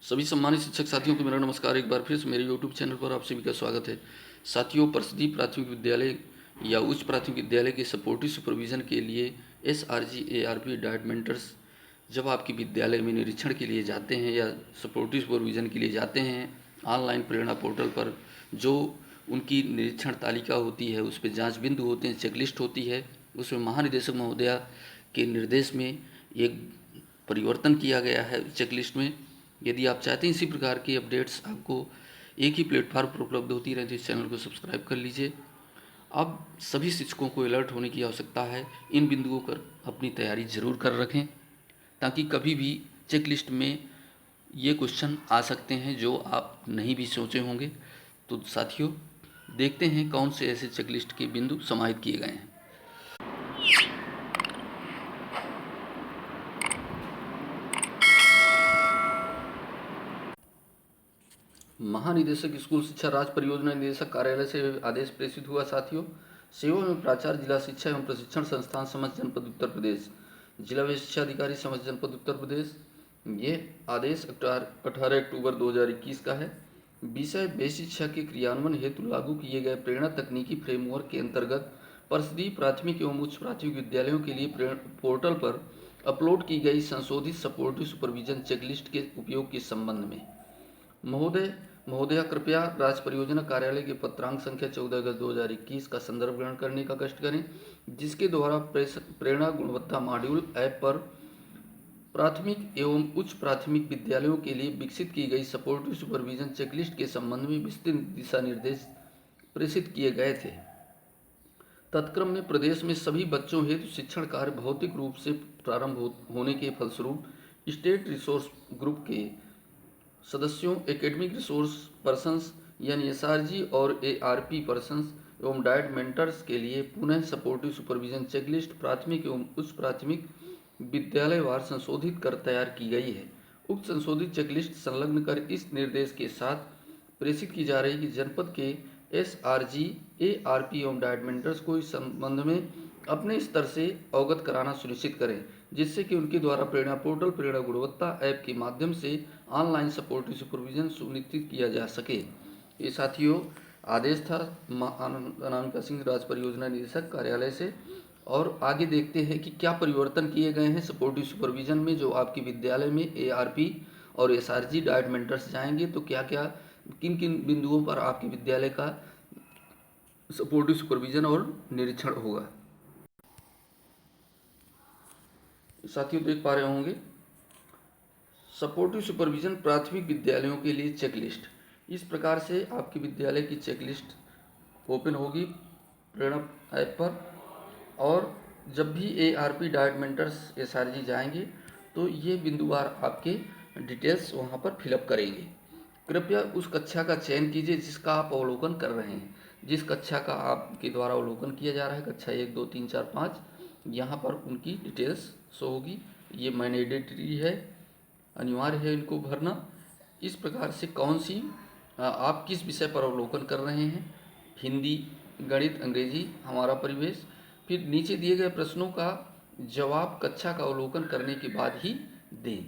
सभी सम्मानित शिक्षक साथियों को मेरा नमस्कार। एक बार फिर से मेरे YouTube चैनल पर आप सभी का स्वागत है। साथियों, परिषदीय प्राथमिक विद्यालय या उच्च प्राथमिक विद्यालय के सपोर्टिव सुपरविज़न के लिए SRG ARP डायट मेंटर्स जब आपके विद्यालय में निरीक्षण के लिए जाते हैं या सपोर्टिव सुपरविज़न के लिए जाते हैं, ऑनलाइन प्रेरणा पोर्टल पर जो उनकी निरीक्षण तालिका होती है, उस पर जाँच बिंदु होते हैं, चेकलिस्ट होती है। उसमें महानिदेशक महोदया के निर्देश में एक परिवर्तन किया गया है चेकलिस्ट में। यदि आप चाहते हैं इसी प्रकार की अपडेट्स आपको एक ही प्लेटफॉर्म पर उपलब्ध होती रहे तो इस चैनल को सब्सक्राइब कर लीजिए। अब सभी शिक्षकों को अलर्ट होने की आवश्यकता है। इन बिंदुओं पर अपनी तैयारी जरूर कर रखें ताकि कभी भी चेकलिस्ट में ये क्वेश्चन आ सकते हैं जो आप नहीं भी सोचे होंगे। तो साथियों, देखते हैं कौन से ऐसे चेकलिस्ट के बिंदु समाहित किए गए हैं। महानिदेशक स्कूल शिक्षा राज्य परियोजना निदेशक कार्यालय से आदेश प्रेषित हुआ। साथियों, सेवा में प्राचार्य जिला शिक्षा एवं प्रशिक्षण संस्थान समस्त जनपद उत्तर प्रदेश, जिला व शिक्षा अधिकारी समस्त जनपद उत्तर प्रदेश। ये आदेश 18 अक्टूबर 2021 का है। विषय बेसिक शिक्षा के क्रियान्वयन हेतु लागू किए गए प्रेरणा तकनीकी फ्रेमवर्क के अंतर्गत परिषदीय प्राथमिक एवं उच्च प्राथमिक विद्यालयों के लिए पोर्टल पर अपलोड की गई संशोधित सपोर्टिव सुपरविजन चेकलिस्ट के उपयोग के संबंध में महोदया कृपया राज्य परियोजना कार्यालय के पत्रांक संख्या 14 अगस्त 2021 का संदर्भ ग्रहण करने का कष्ट करें, जिसके द्वारा प्रेरणा गुणवत्ता मॉड्यूल ऐप पर प्राथमिक एवं उच्च प्राथमिक विद्यालयों के लिए विकसित की गई सपोर्टिव सुपरविजन चेकलिस्ट के संबंध में विस्तृत दिशा निर्देश प्रेषित किए गए थे। तत्क्रम में प्रदेश में सभी बच्चों हेतु शिक्षण कार्य भौतिक रूप से प्रारंभ होने के फलस्वरूप स्टेट रिसोर्स ग्रुप के सदस्यों, एकेडमिक रिसोर्स पर्सन्स यानी SRG और ARP पर्सन्स एवं डायट मेंटर्स के लिए पुनः सपोर्टिव सुपरविजन चेकलिस्ट प्राथमिक एवं उच्च प्राथमिक विद्यालयवार संशोधित कर तैयार की गई है। उक्त संशोधित चेकलिस्ट संलग्न कर इस निर्देश के साथ प्रेषित की जा रही कि जनपद के SRG ARP एवं डायट मेंटर्स को इस संबंध में अपने स्तर से अवगत कराना सुनिश्चित करें, जिससे कि उनके द्वारा प्रेरणा पोर्टल प्रेरणा गुणवत्ता ऐप के माध्यम से ऑनलाइन सपोर्टिव सुपरविजन सुनिश्चित किया जा सके। ये साथियों आदेश था अनामिका सिंह राज्य परियोजना निदेशक कार्यालय से। और आगे देखते हैं कि क्या परिवर्तन किए गए हैं सपोर्टिव सुपरविजन में। जो आपके विद्यालय में ARP और SRG डायट मेंटर्स जाएंगे तो क्या क्या किन किन बिंदुओं पर आपके विद्यालय का सपोर्टिव सुपरविजन और निरीक्षण होगा। साथियों, देख पा रहे होंगे सपोर्टिव सुपरविजन प्राथमिक विद्यालयों के लिए चेकलिस्ट। इस प्रकार से आपके विद्यालय की चेकलिस्ट ओपन होगी प्रेरणा ऐप पर। और जब भी ARP डायट मेंटर्स SRG जाएंगे तो ये बिंदुवार आपके डिटेल्स वहाँ पर फिलअप करेंगे। कृपया उस कक्षा का चयन कीजिए जिसका आप अवलोकन कर रहे हैं। जिस कक्षा का आपके द्वारा अवलोकन किया जा रहा है, कक्षा 1, 2, 3, 4, 5, यहाँ पर उनकी डिटेल्स शो होगी। ये मैंडेटरी है, अनिवार्य है इनको भरना। इस प्रकार से कौन सी आप किस विषय पर अवलोकन कर रहे हैं, हिंदी, गणित, अंग्रेजी, हमारा परिवेश। फिर नीचे दिए गए प्रश्नों का जवाब कक्षा का अवलोकन करने के बाद ही दें।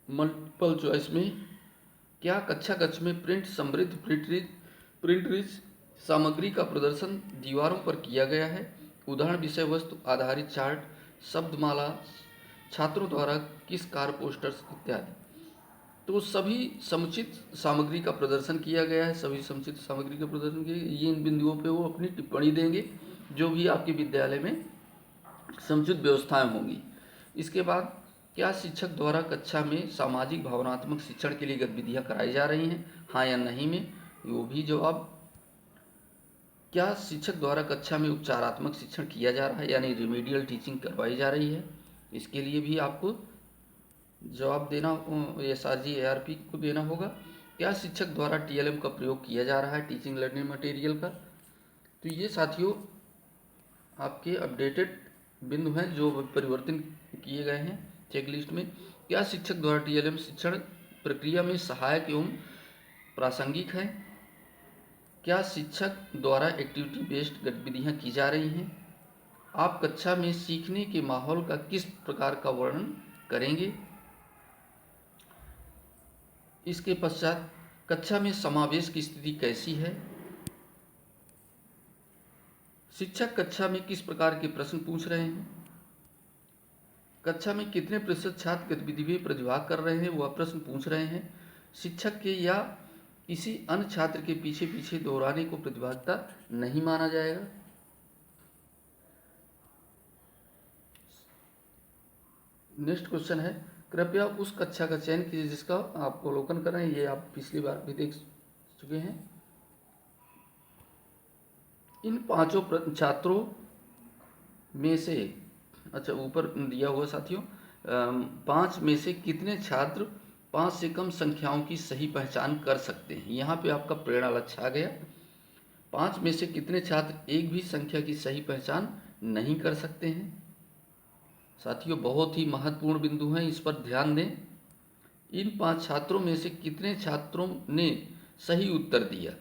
मल्टीपल चॉइस में क्या कक्षा कक्ष में प्रिंट समृद्ध प्रिंट रिच सामग्री का प्रदर्शन दीवारों पर किया गया है। उदाहरण विषय वस्तु आधारित चार्ट, शब्दमाला, छात्रों द्वारा किस कार्य पोस्टर्स इत्यादि। तो सभी समुचित सामग्री का प्रदर्शन किया गया है। सभी समुचित सामग्री का प्रदर्शन किया गया। ये इन बिंदुओं पे वो अपनी टिप्पणी देंगे जो भी आपके विद्यालय में समुचित व्यवस्थाएं होंगी। इसके बाद क्या शिक्षक द्वारा कक्षा में सामाजिक भावनात्मक शिक्षण के लिए गतिविधियां कराई जा रही हैं, हाँ या नहीं में वो भी जवाब। क्या शिक्षक द्वारा कक्षा में उपचारात्मक शिक्षण किया जा रहा है यानी रिमीडियल टीचिंग करवाई जा रही है, इसके लिए भी आपको जवाब देना SRG ARP को देना होगा। क्या शिक्षक द्वारा TLM का प्रयोग किया जा रहा है टीचिंग लर्निंग मटेरियल का। तो ये साथियों आपके अपडेटेड बिंदु हैं जो परिवर्तन किए गए हैं चेकलिस्ट में। क्या शिक्षक द्वारा TLM शिक्षण प्रक्रिया में सहायक एवं प्रासंगिक है। क्या शिक्षक द्वारा एक्टिविटी बेस्ड गतिविधियाँ की जा रही हैं। आप कक्षा में सीखने के माहौल का किस प्रकार का वर्णन करेंगे। इसके पश्चात कक्षा में समावेश की स्थिति कैसी है, शिक्षक कक्षा में किस प्रकार के प्रश्न पूछ रहे हैं, कक्षा में कितने प्रतिशत छात्र गतिविधि में प्रतिभाग कर रहे हैं वह प्रश्न पूछ रहे हैं, शिक्षक के या किसी अन्य छात्र के पीछे पीछे दोहराने को प्रतिभागिता नहीं माना जाएगा। नेक्स्ट क्वेश्चन है, कृपया उस कक्षा का चयन कीजिए जिसका आप अवलोकन कर रहे हैं। ये आप पिछली बार भी देख चुके हैं। इन पांचों छात्रों में से, अच्छा ऊपर दिया हुआ साथियों, 5 में से कितने छात्र 5 से कम संख्याओं की सही पहचान कर सकते हैं। यहाँ पे आपका प्रेरणा लक्ष्य आ गया। 5 में से कितने छात्र एक भी संख्या की सही पहचान नहीं कर सकते हैं। साथियों बहुत ही महत्वपूर्ण बिंदु हैं, इस पर ध्यान दें। इन 5 छात्रों में से कितने छात्रों ने सही उत्तर दिया।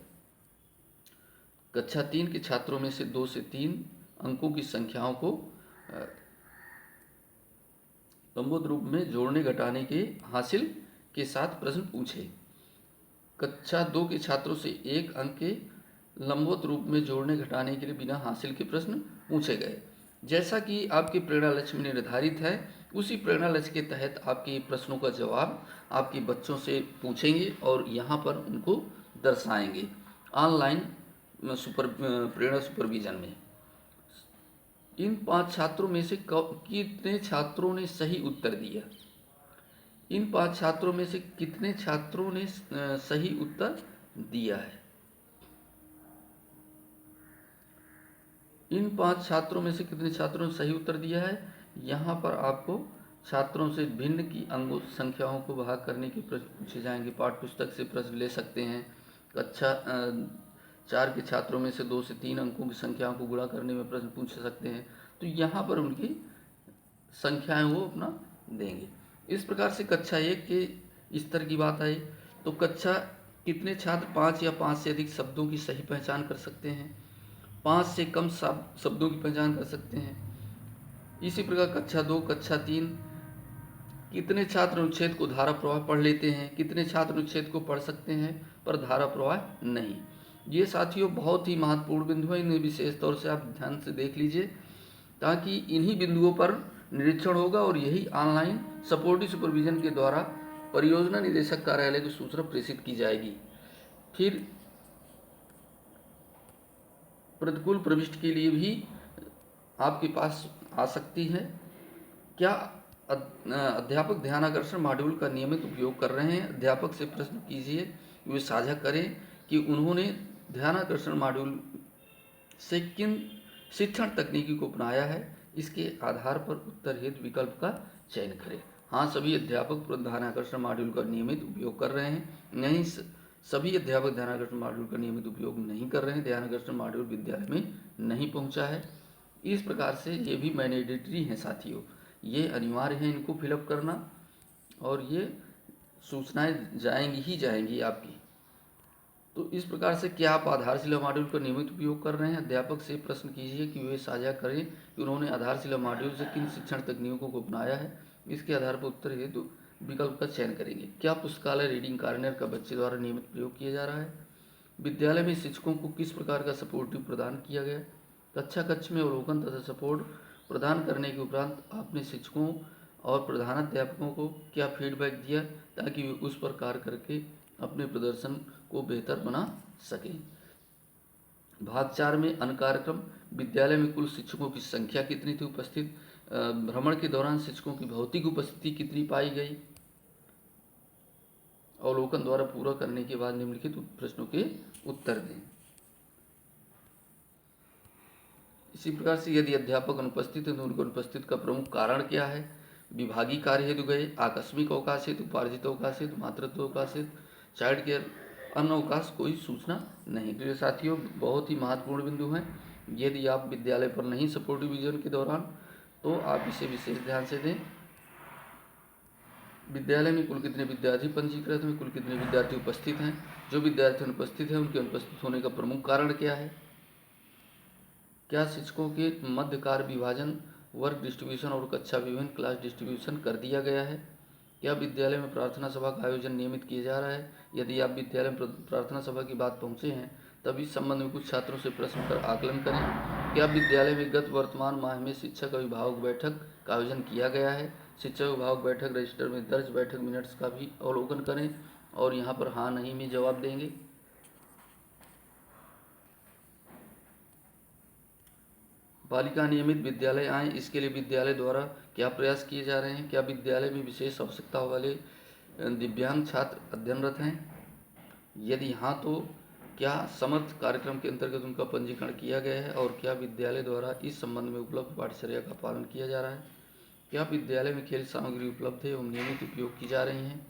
कक्षा 3 के छात्रों में से 2 से 3 अंकों की संख्याओं को लंबवत रूप में जोड़ने घटाने के हासिल के साथ प्रश्न पूछे। कक्षा 2 के छात्रों से 1 अंक के लंबवत रूप में जोड़ने घटाने के लिए बिना हासिल के प्रश्न पूछे गए। जैसा कि आपके प्रेरणा लक्ष्य में निर्धारित है, उसी प्रेरणा लक्ष्य के तहत आपके प्रश्नों का जवाब आपके बच्चों से पूछेंगे और यहाँ पर उनको दर्शाएंगे ऑनलाइन प्रेरणा सुपरविजन में। इन 5 छात्रों में से कितने छात्रों ने सही उत्तर दिया। इन 5 छात्रों में से कितने छात्रों ने सही उत्तर दिया है। इन 5 छात्रों में से कितने छात्रों ने सही उत्तर दिया है। यहाँ पर आपको छात्रों से भिन्न की अंक संख्याओं को भाग करने के प्रश्न पूछे जाएंगे। पाठ्य पुस्तक से प्रश्न ले सकते हैं। कक्षा 4 के छात्रों में से 2 से 3 अंकों की संख्याओं को गुणा करने में प्रश्न पूछ सकते हैं। तो यहाँ पर उनकी संख्याएं वो अपना देंगे। इस प्रकार से कक्षा 1 के स्तर की बात आई तो कक्षा कितने छात्र 5 या 5 से अधिक शब्दों की सही पहचान कर सकते हैं, 5 से कम शब्दों की पहचान कर सकते हैं। इसी प्रकार कक्षा 2, कक्षा 3 कितने छात्र अनुच्छेद को धारा प्रवाह पढ़ लेते हैं, कितने छात्र अनुच्छेद को पढ़ सकते हैं पर धारा प्रवाह नहीं। ये साथियों बहुत ही महत्वपूर्ण बिंदु है, इन्हें विशेष तौर से आप ध्यान से देख लीजिए ताकि इन्हीं बिंदुओं पर निरीक्षण होगा और यही ऑनलाइन सपोर्टिव सुपरविजन के द्वारा परियोजना निदेशक कार्यालय की सूचना प्रेषित की जाएगी। फिर प्रतिकूल प्रविष्टि के लिए भी आपके पास आ सकती है। क्या अध्यापक ध्यानाकर्षण मॉड्यूल का नियमित उपयोग कर रहे हैं। अध्यापक से प्रश्न कीजिए, वे साझा करें कि उन्होंने ध्यानाकर्षण मॉड्यूल से किन शिक्षण तकनीकी को अपनाया है। इसके आधार पर उत्तर हेतु विकल्प का चयन करें। हाँ, सभी अध्यापक ध्यानाकर्षण मॉड्यूल का नियमित उपयोग कर रहे हैं। नहीं, सभी अध्यापक ध्यानाकर्षण मॉड्यूल का नियमित उपयोग नहीं कर रहे हैं। ध्यानाकर्षण मॉड्यूल विद्यालय में नहीं पहुंचा है। इस प्रकार से ये भी मैंडेटरी हैं साथियों, ये अनिवार्य है इनको फिलअप करना और ये सूचनाएं जाएंगी ही जाएंगी आपकी। तो इस प्रकार से क्या आप आधारशिला मॉड्यूल का नियमित उपयोग कर रहे हैं। अध्यापक से प्रश्न कीजिए कि वे साझा करें कि उन्होंने आधारशिला मॉड्यूल से किन शिक्षण तकनीकों को अपनाया है। इसके आधार पर उत्तर हेतु विकल्प का चयन करेंगे। क्या पुस्तकालय रीडिंग कार्नर का बच्चे द्वारा नियमित प्रयोग किया जा रहा है। विद्यालय में शिक्षकों को किस प्रकार का सपोर्टिव प्रदान किया गया। कक्षा कक्ष में अवलोकन तथा सपोर्ट प्रदान करने के उपरांत आपने शिक्षकों और प्रधानाध्यापकों को क्या फीडबैक दिया ताकि वे उस पर कार्य करके अपने प्रदर्शन को बेहतर बना सकें। भाग 4 में अन्य कार्यक्रम। विद्यालय में कुल शिक्षकों की संख्या कितनी थी उपस्थित। भ्रमण के दौरान शिक्षकों की भौतिक उपस्थिति कितनी पाई गई। अवलोकन द्वारा पूरा करने के बाद निम्नलिखित प्रश्नों के उत्तर दें। इसी प्रकार से यदि अध्यापक अनुपस्थित है तो उनके अनुपस्थित का प्रमुख कारण क्या है। विभागीय कार्य हेतु गए, आकस्मिक अवकाश हेतु, उपार्जित अवकाश हेतु, मातृत्व अवकाश हेतु, चाइल्ड केयर अन्य अवकाश, कोई सूचना नहीं। तो ये साथियों बहुत ही महत्वपूर्ण बिंदु हैं। यदि आप विद्यालय पर नहीं सपोर्टिव विजन के दौरान तो आप इसे विशेष ध्यान से दें। विद्यालय में कुल कितने विद्यार्थी पंजीकृत हैं, कुल कितने विद्यार्थी उपस्थित हैं, जो विद्यार्थी अनुपस्थित हैं उनके अनुपस्थित होने का प्रमुख कारण क्या है। क्या शिक्षकों के मध्य कार्य विभाजन, वर्क डिस्ट्रीब्यूशन और कक्षा विभिन्न क्लास डिस्ट्रीब्यूशन कर दिया गया है। क्या विद्यालय में प्रार्थना सभा का आयोजन नियमित किया जा रहा है? यदि आप विद्यालय में प्रार्थना सभा की बात पहुंचे हैं तब इस संबंध में कुछ छात्रों से प्रश्न कर आकलन करें। क्या विद्यालय में गत वर्तमान माह में शिक्षक अभिभावक बैठक का आयोजन किया गया है? शिक्षक अभिभावक बैठक रजिस्टर में दर्ज बैठक मिनट्स का भी अवलोकन करें और यहाँ पर हाँ नहीं में जवाब देंगे। बालिका नियमित विद्यालय आएँ, इसके लिए विद्यालय द्वारा क्या प्रयास किए जा रहे हैं? क्या विद्यालय में विशेष आवश्यकताओं वाले दिव्यांग छात्र अध्ययनरत हैं? यदि हाँ तो क्या समर्थ कार्यक्रम के अंतर्गत उनका पंजीकरण किया गया है और क्या विद्यालय द्वारा इस संबंध में उपलब्ध पाठ्यचर्या का पालन किया जा रहा है? क्या विद्यालय में खेल सामग्री उपलब्ध है एवं नियमित उपयोग की जा रही हैं?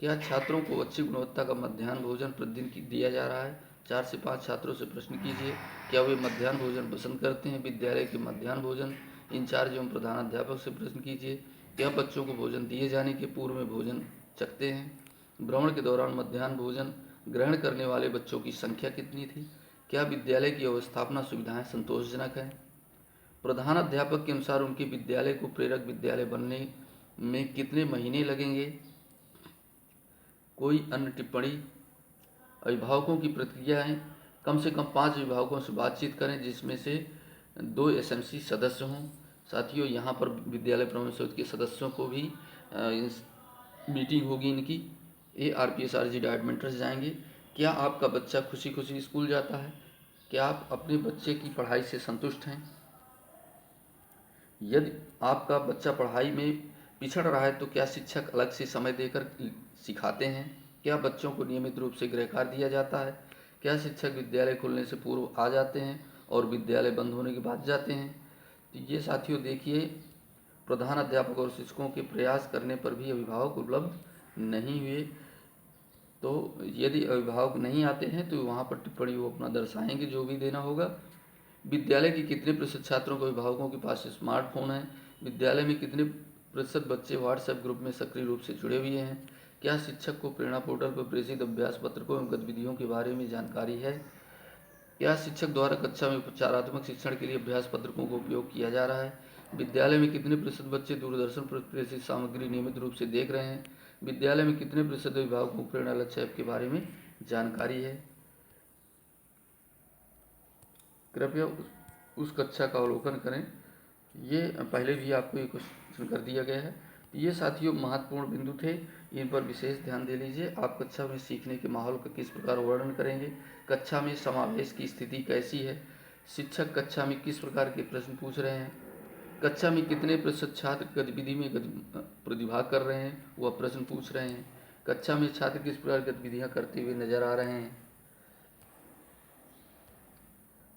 क्या छात्रों को अच्छी गुणवत्ता का मध्याह्न भोजन प्रतिदिन दिया जा रहा है? 4 से 5 छात्रों से प्रश्न कीजिए। क्या वे मध्याह्न भोजन पसंद करते हैं? विद्यालय के मध्याह्न भोजन इंचार्ज एवं प्रधानाध्यापक से प्रश्न कीजिए। क्या बच्चों को भोजन दिए जाने के पूर्व में भोजन चखते हैं? भ्रमण के दौरान मध्याह्न भोजन ग्रहण करने वाले बच्चों की संख्या कितनी थी? क्या विद्यालय की अवस्थापना सुविधाएं संतोषजनक हैं? प्रधानाध्यापक के अनुसार उनके विद्यालय को प्रेरक विद्यालय बनने में कितने महीने लगेंगे? कोई अन्य टिप्पणी? अभिभावकों की प्रतिक्रियाएं। कम से कम 5 अभिभावकों से बातचीत करें जिसमें से 2 एसएमसी सदस्य हों। साथियों, यहाँ पर विद्यालय प्रबंधन समिति के सदस्यों को भी मीटिंग होगी इनकी। ARPSRG डायट मेंटर्स जाएंगे। क्या आपका बच्चा खुशी खुशी स्कूल जाता है? क्या आप अपने बच्चे की पढ़ाई से संतुष्ट हैं? यदि आपका बच्चा पढ़ाई में पिछड़ रहा है तो क्या शिक्षक अलग से समय देकर सिखाते हैं? क्या बच्चों को नियमित रूप से गृहकार्य दिया जाता है? क्या शिक्षक विद्यालय खुलने से पूर्व आ जाते हैं और विद्यालय बंद होने के बाद जाते हैं? तो ये साथियों देखिए, प्रधान अध्यापक और शिक्षकों के प्रयास करने पर भी अभिभावक उपलब्ध नहीं हुए। तो यदि अभिभावक नहीं आते हैं तो वहाँ पर टिप्पणी वो अपना दर्शाएंगे जो भी देना होगा। विद्यालय के कितने प्रतिशत छात्रों को अभिभावकों के पास स्मार्टफोन है? विद्यालय में कितने प्रतिशत बच्चे व्हाट्सएप ग्रुप में सक्रिय रूप से जुड़े हुए हैं? क्या शिक्षक को प्रेरणा पोर्टल पर प्रेषित अभ्यास पत्रकों एवं गतिविधियों के बारे में जानकारी है? क्या शिक्षक द्वारा कक्षा में उपचारात्मक शिक्षण के लिए अभ्यास पत्रकों का उपयोग किया जा रहा है? विद्यालय में कितने प्रतिशत बच्चे दूरदर्शन पर प्रेषित सामग्री नियमित रूप से देख रहे हैं? विद्यालय में कितने प्रतिशत अभिभावकों को प्रेरणा लक्ष्य ऐप के बारे में जानकारी है? कृपया उस कक्षा का अवलोकन करें। ये पहले भी आपको ये क्वेश्चन कर दिया गया है। ये साथियों महत्वपूर्ण बिंदु थे, इन पर विशेष ध्यान दे लीजिए। आप कक्षा में सीखने के माहौल का किस प्रकार वर्णन करेंगे? कक्षा में समावेश की स्थिति कैसी है? शिक्षक कक्षा में किस प्रकार के प्रश्न पूछ रहे हैं? कक्षा में कितने प्रतिशत छात्र गतिविधि में प्रतिभाग कर रहे हैं, वह प्रश्न पूछ रहे हैं? कक्षा में छात्र किस प्रकार गतिविधियाँ करते हुए नजर आ रहे हैं?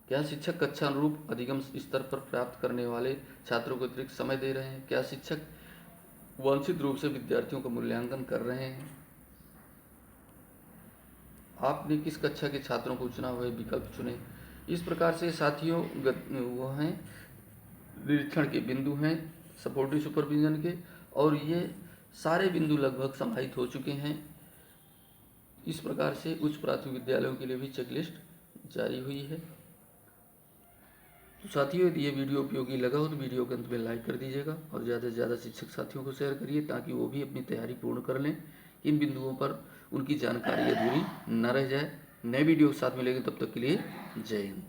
क्या शिक्षक कक्षा अनुरूप अधिगम स्तर पर प्राप्त करने वाले छात्रों को अतिरिक्त समय दे रहे हैं? क्या शिक्षक वांछित रूप से विद्यार्थियों का मूल्यांकन कर रहे हैं? आपने किस कक्षा के छात्रों को चुना हुआ विकल्प चुने। इस प्रकार से साथियों वो हैं निरीक्षण के बिंदु हैं सपोर्टिव सुपरविजन के, और ये सारे बिंदु लगभग समाहित हो चुके हैं। इस प्रकार से उच्च प्राथमिक विद्यालयों के लिए भी चेकलिस्ट जारी हुई है। तो साथियों, यदि ये वीडियो उपयोगी लगा हो तो वीडियो के अंत में लाइक कर दीजिएगा और ज़्यादा से ज़्यादा शिक्षक साथियों को शेयर करिए ताकि वो भी अपनी तैयारी पूर्ण कर लें। इन बिंदुओं पर उनकी जानकारी अधूरी न रह जाए। नए वीडियो के साथ मिलेंगे, तब तक के लिए जय हिंद।